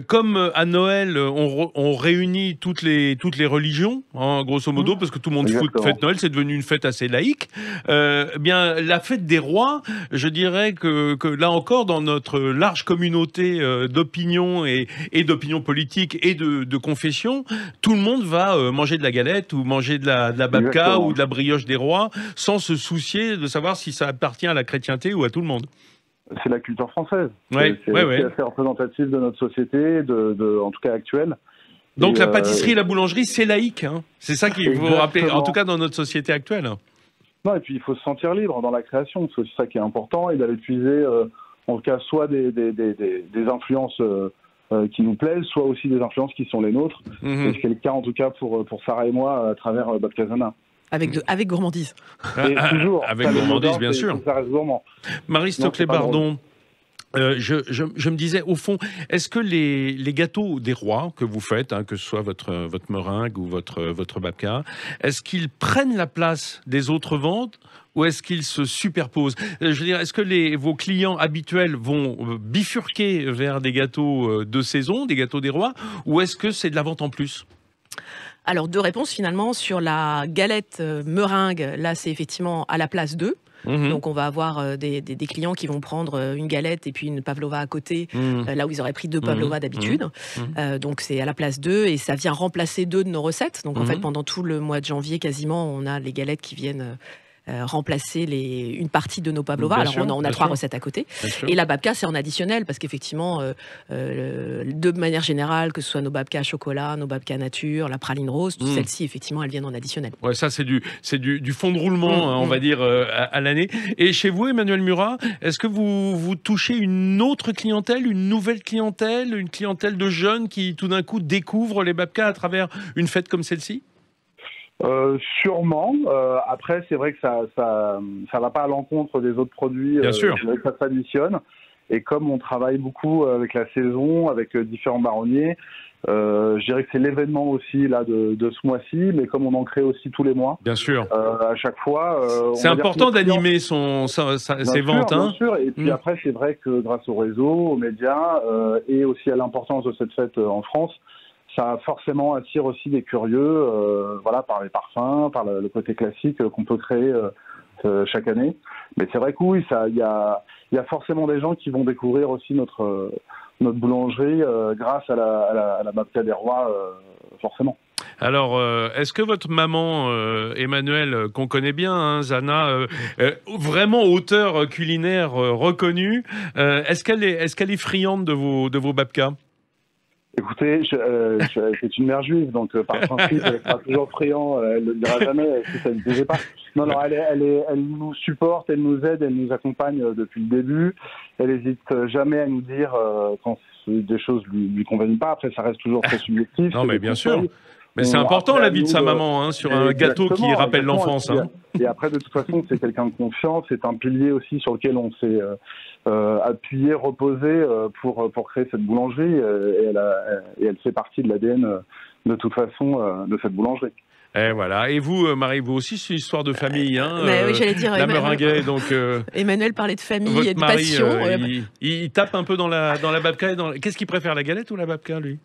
comme à Noël, on réunit toutes les religions, hein, grosso modo, parce que tout le monde fête Noël, c'est devenu une fête assez laïque. Bien, la fête des rois, je dirais que là encore, dans notre large communauté d'opinion et d'opinion politique et de confession, tout le monde va manger de la galette ou manger de la babka ou de la brioche des rois, sans se soucier de savoir si ça appartient à la chrétienté ou à tout le monde. C'est la culture française. C'est assez représentatif de notre société, en tout cas actuelle. Donc la pâtisserie et la boulangerie, c'est laïque. Hein. C'est ça qu'il faut rappeler, en tout cas dans notre société actuelle. Non, et puis il faut se sentir libre dans la création, c'est aussi ça qui est important, et d'aller puiser, en tout cas, soit des influences qui nous plaisent, soit aussi des influences qui sont les nôtres. Et c'est le cas en tout cas pour Sarah et moi à travers Babkazana. Avec gourmandise. Toujours. Avec gourmandise, bien sûr. Ça reste gourmand. Marie Stoclet-Bardon, je me disais, au fond, est-ce que les gâteaux des rois que vous faites, hein, que ce soit votre meringue ou votre babka, est-ce qu'ils prennent la place des autres ventes ou est-ce qu'ils se superposent? Je veux dire, est-ce que vos clients habituels vont bifurquer vers des gâteaux de saison, des gâteaux des rois, ou est-ce que c'est de la vente en plus? Alors, 2 réponses finalement. Sur la galette meringue, là, c'est effectivement à la place 2. Donc, on va avoir des clients qui vont prendre une galette et puis une pavlova à côté, là où ils auraient pris 2 pavlovas d'habitude. Donc, c'est à la place 2 et ça vient remplacer 2 de nos recettes. Donc, en fait, pendant tout le mois de janvier, quasiment, on a les galettes qui viennent remplacer une partie de nos pavlovas. Alors on a 3 recettes à côté. Et la babka, c'est en additionnel parce qu'effectivement, de manière générale, que ce soit nos babka chocolat, nos babka nature, la praline rose, toutes celles-ci, effectivement, elles viennent en additionnel. Ouais, ça c'est du fond de roulement, on va dire, à l'année. Et chez vous, Emmanuel Murat, est-ce que vous touchez une autre clientèle, une nouvelle clientèle, une clientèle de jeunes qui tout d'un coup découvrent les babkas à travers une fête comme celle-ci? Sûrement. Après, c'est vrai que ça va pas à l'encontre des autres produits. Bien sûr. Ça s'additionne. Et comme on travaille beaucoup avec la saison, avec différents marronniers, je dirais que c'est l'événement aussi là de ce mois-ci, mais comme on en crée aussi tous les mois. Bien sûr. À chaque fois. C'est important d'animer ses ventes. Bien sûr. Et puis après, c'est vrai que grâce au réseau, aux médias et aussi à l'importance de cette fête en France, ça forcément attire aussi des curieux, par les parfums, par le côté classique qu'on peut créer chaque année. Mais c'est vrai que oui, il y a forcément des gens qui vont découvrir aussi notre boulangerie grâce à la babka des rois, forcément. Alors, est-ce que votre maman, Emmanuel, qu'on connaît bien, hein, Zana, vraiment auteure culinaire reconnue, est-ce qu'elle est friande de vos babkas? Écoutez, c'est une mère juive, donc par principe, elle sera toujours friand, elle ne le dira jamais si ça ne lui plaisait pas. Non, elle nous supporte, elle nous aide, elle nous accompagne depuis le début. Elle n'hésite jamais à nous dire quand des choses lui conviennent pas. Après, ça reste toujours très subjectif. Non, mais bien sûr. Mais c'est important la vie de sa maman, hein, sur un gâteau qui rappelle l'enfance. Hein. Et après, de toute façon, c'est quelqu'un de confiance, c'est un pilier aussi sur lequel on s'est appuyé, reposé pour créer cette boulangerie. Et elle fait partie de l'ADN de toute façon de cette boulangerie. Et voilà. Et vous, Marie, vous aussi, c'est une histoire de famille. Hein, oui, j'allais dire. La meringuée, donc. Emmanuel parlait de famille et de passion. Il tape un peu dans la babka. Qu'est-ce qu'il préfère, la galette ou la babka, lui?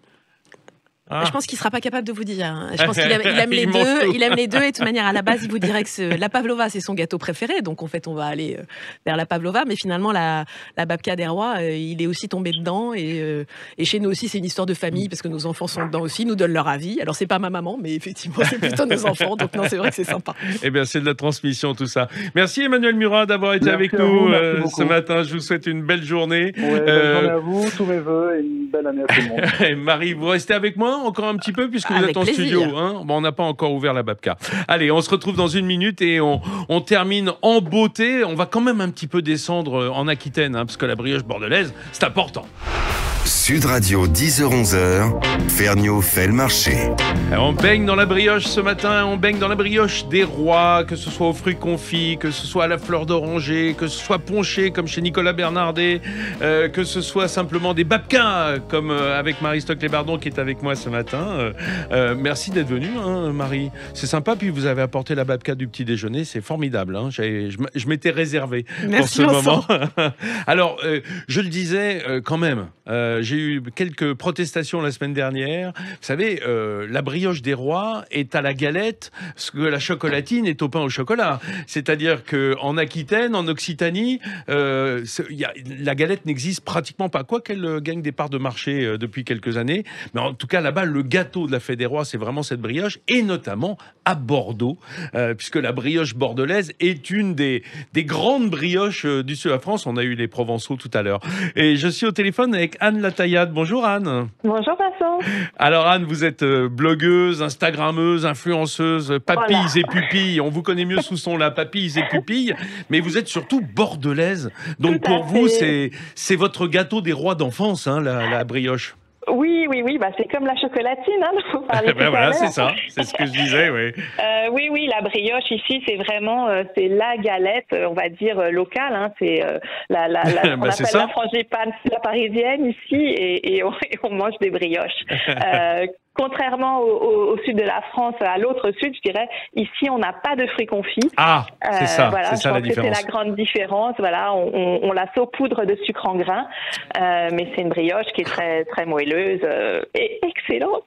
Je pense qu'il ne sera pas capable de vous dire. Hein. Je pense qu'il aime les deux. Il aime les deux et de toute manière, à la base, il vous dirait que la pavlova, c'est son gâteau préféré. Donc, en fait, on va aller vers la pavlova. Mais finalement, la babka des rois, il est aussi tombé dedans. Et chez nous aussi, c'est une histoire de famille parce que nos enfants sont dedans aussi, nous donnent leur avis. Alors, c'est pas ma maman, mais effectivement, c'est plutôt nos enfants. Donc, non, c'est vrai que c'est sympa. Eh bien, c'est de la transmission, tout ça. Merci, Emmanuel Murat, d'avoir été avec nous ce matin. Je vous souhaite une belle journée. Ouais, bonne journée à vous, tous mes vœux et une belle année à tout le monde. Et Marie, vous restez avec moi encore un petit peu puisque vous êtes en studio. Hein, bon, on n'a pas encore ouvert la babka. Allez, on se retrouve dans une minute et on termine en beauté. On va quand même un petit peu descendre en Aquitaine, hein, parce que la brioche bordelaise, c'est important. Sud Radio 10h-11h, Ferniaud fait le marché. On baigne dans la brioche ce matin, on baigne dans la brioche des rois, que ce soit aux fruits confits, que ce soit à la fleur d'oranger, que ce soit ponché comme chez Nicolas Bernardet, que ce soit simplement des babkas comme avec Marie Stoclet-Bardon qui est avec moi ce matin. Merci d'être venue, hein, Marie. C'est sympa, puis vous avez apporté la babka du petit déjeuner, c'est formidable. Hein. Je m'étais réservé pour ce moment. Alors, je le disais quand même, j'ai eu quelques protestations la semaine dernière. Vous savez, la brioche des rois est à la galette ce que la chocolatine est au pain au chocolat. C'est-à-dire qu'en Aquitaine, en Occitanie, la galette n'existe pratiquement pas. Quoi qu'elle gagne des parts de marché depuis quelques années. Mais en tout cas, là-bas, le gâteau de la fête des rois, c'est vraiment cette brioche. Et notamment à Bordeaux, puisque la brioche bordelaise est une des grandes brioches du sud de la France. On a eu les Provençaux tout à l'heure. Et je suis au téléphone avec Anne Lataillade. Bonjour Anne. Bonjour Vincent. Alors Anne, vous êtes blogueuse, instagrammeuse, influenceuse, papilles et pupilles. On vous connaît mieux sous ce nom-là, papilles et pupilles. Mais vous êtes surtout bordelaise. Donc pour vous, c'est votre gâteau des rois d'enfance, hein, la brioche. Oui, bah c'est comme la chocolatine, hein, dont vous parlez tout à voilà, l'heure. c'est ça, c'est ce que je disais, oui. Oui, la brioche ici, c'est vraiment c'est la galette, on va dire locale, hein, c'est on appelle la frangipane, la parisienne ici, et on mange des brioches. Contrairement au sud de la France, à l'autre sud, je dirais, ici, on n'a pas de fruits confits. Ah, c'est ça, voilà, c'est ça la différence. C'est la grande différence. Voilà, on la saupoudre de sucre en grains, mais c'est une brioche qui est très, très moelleuse et excellente.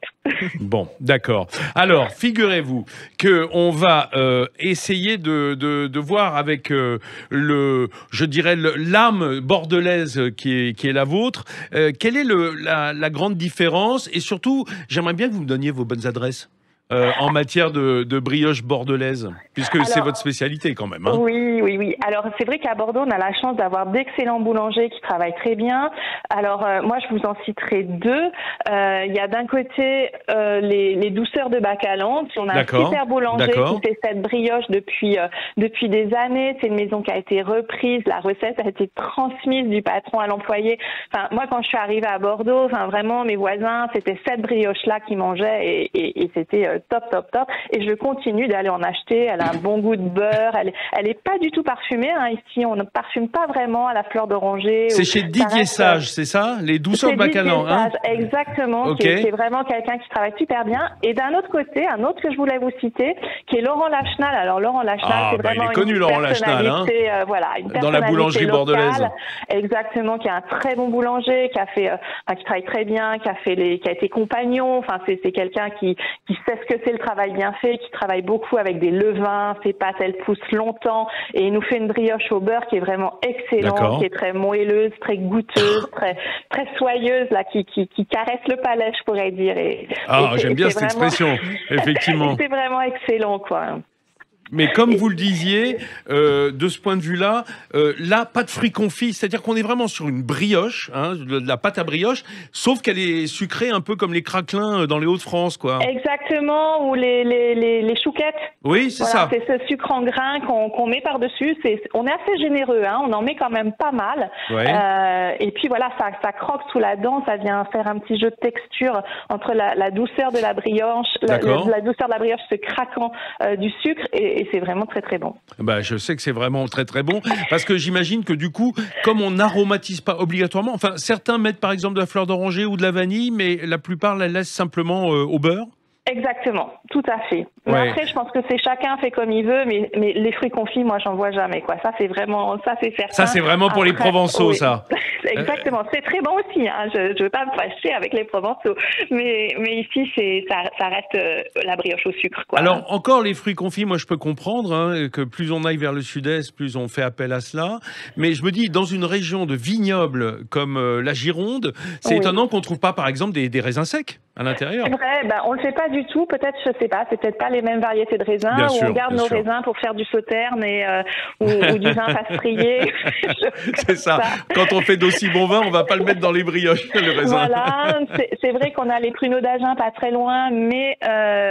Bon, d'accord. Alors, figurez-vous qu'on va essayer de voir avec je dirais, l'âme bordelaise qui est la vôtre. Quelle est la grande différence? Et surtout, j'aimerais bien que vous me donniez vos bonnes adresses en matière de brioche bordelaise, puisque c'est votre spécialité quand même. Hein. Oui. Alors, c'est vrai qu'à Bordeaux, on a la chance d'avoir d'excellents boulangers qui travaillent très bien. Alors, moi, je vous en citerai deux. Il y a d'un côté les douceurs de Bacalan. On a un super boulanger qui fait cette brioche depuis des années. C'est une maison qui a été reprise. La recette a été transmise du patron à l'employé. Enfin, moi, quand je suis arrivée à Bordeaux, vraiment, mes voisins, c'était cette brioche-là qu'ils mangeaient et c'était top. Et je continue d'aller en acheter. Elle a un bon goût de beurre. Elle est pas du tout parfumée. Hein. Ici, on ne parfume pas vraiment à la fleur d'oranger. C'est chez Didier Sage, c'est ça? Les douceurs de Bacalan. Hein, exactement. Qui est vraiment quelqu'un qui travaille super bien. Et d'un autre côté, un autre que je voulais vous citer, qui est Laurent Lachenal. Alors, Laurent Lachenal, c'est vraiment une personnalité, une personnalité dans la boulangerie bordelaise. Exactement, qui est un très bon boulanger, qui travaille très bien, qui a été compagnon. Enfin, c'est quelqu'un qui sait ce que c'est le travail bien fait, qui travaille beaucoup avec des levains, ses pâtes elles poussent longtemps et il nous fait une brioche au beurre qui est vraiment excellente, qui est très moelleuse, très goûteuse, très soyeuse, là, qui caresse le palais, je pourrais dire. J'aime bien cette expression, effectivement. C'est vraiment excellent, quoi. Mais comme vous le disiez, de ce point de vue-là, là, pas de fruits confits, c'est-à-dire qu'on est vraiment sur une brioche, hein, de la pâte à brioche, sauf qu'elle est sucrée un peu comme les craquelins dans les Hauts-de-France, quoi. Exactement, ou les chouquettes. Oui, c'est ça. C'est ce sucre en grains qu'on met par-dessus. On est assez généreux, hein, on en met quand même pas mal. Ouais. Et puis voilà, ça croque sous la dent, ça vient faire un petit jeu de texture entre la douceur de la brioche, la douceur de la brioche, ce craquant du sucre, et c'est vraiment très très bon. Bah, je sais que c'est vraiment très très bon, parce que j'imagine que du coup, comme on n'aromatise pas obligatoirement, enfin certains mettent par exemple de la fleur d'oranger ou de la vanille, mais la plupart la laissent simplement au beurre. Exactement, tout à fait. Mais après, je pense que chacun fait comme il veut, mais les fruits confits, moi, j'en vois jamais, quoi. Ça, c'est certain. Ça, c'est vraiment pour les Provençaux, ça. Exactement. C'est très bon aussi, hein. Je veux pas me fâcher avec les Provençaux. Mais ici, ça reste la brioche au sucre, quoi. Alors, encore les fruits confits, moi, je peux comprendre, hein, que plus on aille vers le sud-est, plus on fait appel à cela. Mais je me dis, dans une région de vignobles comme la Gironde, c'est étonnant qu'on trouve pas, par exemple, des raisins secs à l'intérieur. C'est vrai, on le fait pas du tout. Peut-être, je sais pas, c'est peut-être pas les mêmes variétés de raisins, où on garde nos raisins pour faire du sauterne ou du vin pastrier. C'est ça. Quand on fait d'aussi bon vin, on va pas le mettre dans les brioches, le raisin. Voilà, c'est vrai qu'on a les pruneaux d'Agen pas très loin, mais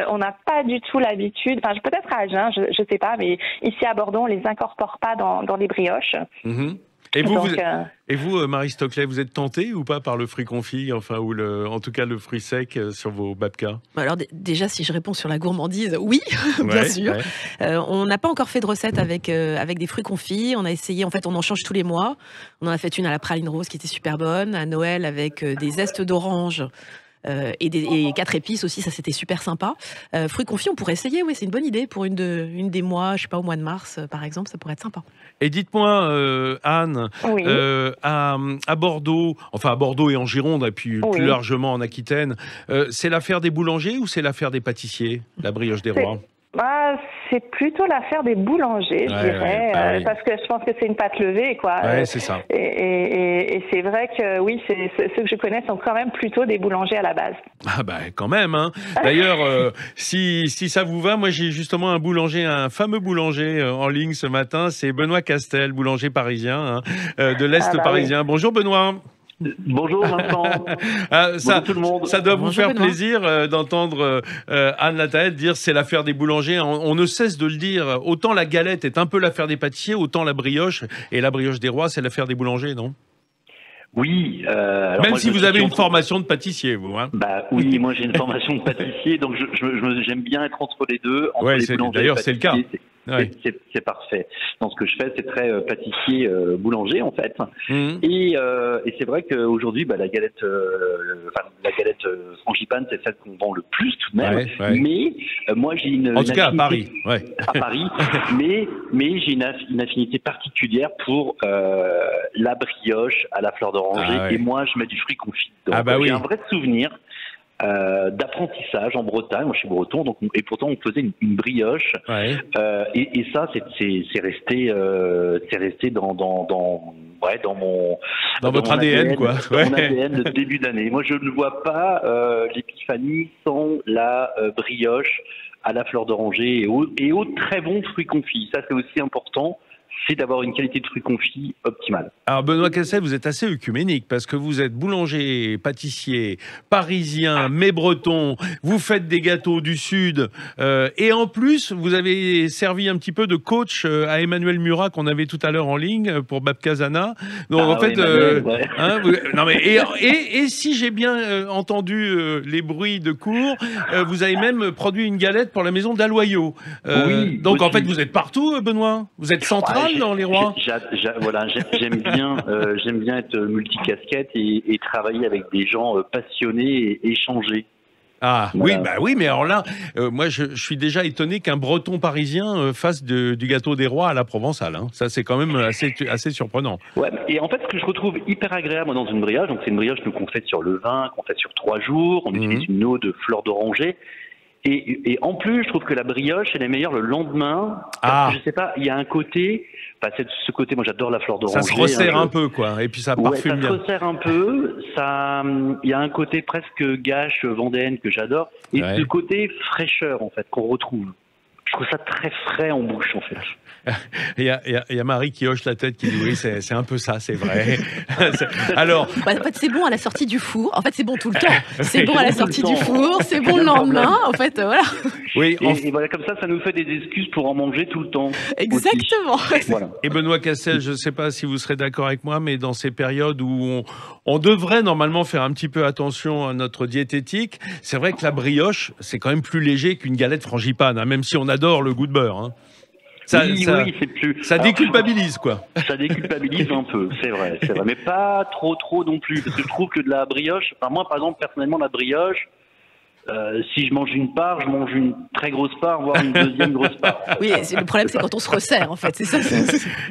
on n'a pas du tout l'habitude, peut-être à Agen, je sais pas, mais ici à Bordeaux, on les incorpore pas dans les brioches. Et vous, Marie Stoclet, vous êtes tentée ou pas par le fruit confit, enfin, ou en tout cas le fruit sec sur vos babkas? Alors déjà, si je réponds sur la gourmandise, oui, bien sûr. Ouais. On n'a pas encore fait de recette avec des fruits confits. On a essayé, en fait, on en change tous les mois. On en a fait une à la praline rose qui était super bonne, à Noël avec des zestes d'orange. Et 4 épices aussi, ça c'était super sympa. Fruits confits, on pourrait essayer, oui, c'est une bonne idée pour une des mois, je sais pas, au mois de mars par exemple, ça pourrait être sympa. Et dites-moi, Anne, oui. À Bordeaux, enfin à Bordeaux et en Gironde, et puis plus largement en Aquitaine, c'est l'affaire des boulangers ou c'est l'affaire des pâtissiers, la brioche des rois? C'est plutôt l'affaire des boulangers, je dirais, parce que je pense que c'est une pâte levée, quoi. Ouais, c'est ça. Et c'est vrai que oui, ceux que je connais sont quand même plutôt des boulangers à la base. Ah quand même, hein. D'ailleurs, si ça vous va, moi j'ai justement un fameux boulanger en ligne ce matin, c'est Benoît Castel, boulanger parisien, de l'Est parisien. Oui. Bonjour Benoît. Bonjour Vincent. Bonjour tout le monde. Ça doit vous faire plaisir d'entendre Anne Lataët dire c'est l'affaire des boulangers. On ne cesse de le dire. Autant la galette est un peu l'affaire des pâtissiers, autant la brioche et la brioche des rois, c'est l'affaire des boulangers, non? Oui. Même si vous avez une formation de pâtissier, vous. Hein. Oui, moi j'ai une formation de pâtissier, donc j'aime bien être entre les deux. D'ailleurs, c'est le cas. C'est parfait. Donc ce que je fais, c'est très pâtissier boulanger en fait. Et c'est vrai qu'aujourd'hui, la galette frangipane, c'est celle qu'on vend le plus tout de même. Mais moi j'ai en tout cas à Paris. À Paris. mais j'ai une affinité particulière pour la brioche à la fleur d'oranger. Et moi, je mets du fruit confit. Donc j'ai un vrai souvenir d'apprentissage en Bretagne. Moi je suis breton, et pourtant on faisait une brioche et ça c'est resté dans votre ADN quoi. Dans mon ADN de début d'année. Moi je ne vois pas l'épiphanie sans la brioche à la fleur d'oranger et aux très bons fruits confits. Ça c'est aussi important, c'est d'avoir une qualité de fruits confits optimale. Alors Benoît Castel, vous êtes assez œcuménique parce que vous êtes boulanger, pâtissier, parisien, mais breton, vous faites des gâteaux du Sud et en plus vous avez servi un petit peu de coach à Emmanuel Murat qu'on avait tout à l'heure en ligne pour Babkazana. Donc en fait, et si j'ai bien entendu les bruits de cours, vous avez même produit une galette pour la maison d'Aloyau. Donc aussi. En fait vous êtes partout, Benoît. Vous êtes central dans les rois. J'aime bien être multicasquette et travailler avec des gens passionnés et échanger. Oui, mais alors là, moi je suis déjà étonné qu'un breton parisien fasse du gâteau des rois à la provençale. Hein. Ça c'est quand même assez surprenant. Ouais, et en fait ce que je retrouve hyper agréable dans une brioche, donc c'est une brioche qu'on fait sur le vin, qu'on fait sur 3 jours, on utilise une eau de fleur d'oranger. Et en plus, je trouve que la brioche, elle est meilleure le lendemain. Parce que, je sais pas, il y a un côté, c'est ce côté, moi j'adore la fleur d'oranger. Ça se resserre un peu, quoi, et puis ça parfume bien. Ça se resserre un peu, il y a un côté presque gâche vendéenne que j'adore, et ce côté fraîcheur, en fait, qu'on retrouve. Je trouve ça très frais en bouche, en fait. Il y a Marie qui hoche la tête, qui dit oui, c'est un peu ça, c'est vrai. Alors, en fait, c'est bon à la sortie du four. En fait, c'est bon tout le temps. C'est bon à la sortie du four, c'est bon le lendemain. En fait, voilà. Oui, et voilà, comme ça nous fait des excuses pour en manger tout le temps. Exactement. Voilà. Et Benoît Castel, je ne sais pas si vous serez d'accord avec moi, mais dans ces périodes où on devrait normalement faire un petit peu attention à notre diététique, c'est vrai que la brioche, c'est quand même plus léger qu'une galette frangipane, hein, même si on adore le goût de beurre. Hein. Ça déculpabilise, quoi. Ça déculpabilise un peu, c'est vrai. Mais pas trop non plus, parce que je trouve que de la brioche, moi par exemple, personnellement, la brioche, si je mange une part, je mange une très grosse part, voire une deuxième grosse part. Oui, le problème, c'est quand on se resserre, en fait. C'est ça.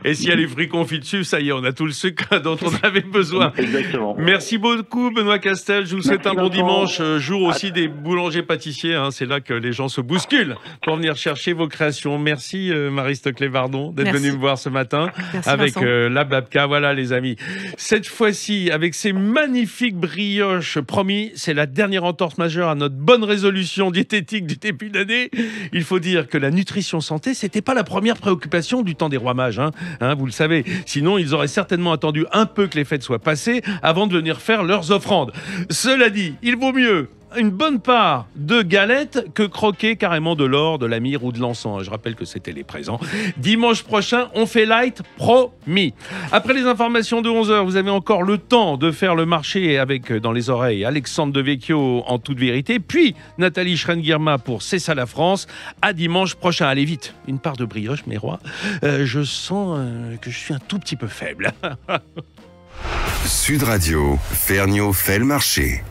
Et s'il y a les fruits confits dessus, ça y est, on a tout le sucre dont on avait besoin. Exactement. Merci beaucoup, Benoît Castel. Je vous souhaite un bon dimanche, jour aussi des boulangers-pâtissiers. Hein. C'est là que les gens se bousculent pour venir chercher vos créations. Merci, Marie Stoclet-Vardon, d'être venue me voir ce matin. Merci, avec la babka. Voilà, les amis. Cette fois-ci, avec ces magnifiques brioches, promis, c'est la dernière entorse majeure à notre bonne résolution diététique du début d'année. Il faut dire que la nutrition santé, c'était pas la première préoccupation du temps des rois mages, hein, vous le savez. Sinon, ils auraient certainement attendu un peu que les fêtes soient passées avant de venir faire leurs offrandes. Cela dit, il vaut mieux une bonne part de galettes que croquer carrément de l'or, de la myrrhe ou de l'encens. Je rappelle que c'était les présents. Dimanche prochain, on fait light, promis. Après les informations de 11h, vous avez encore le temps de faire le marché avec dans les oreilles Alexandre Devecchio en toute vérité, puis Nathalie Schrein-Guirma pour C'est ça la France. À dimanche prochain. Allez vite, une part de brioche, mes rois. Je sens que je suis un tout petit peu faible. Sud Radio, Ferniaud fait le marché.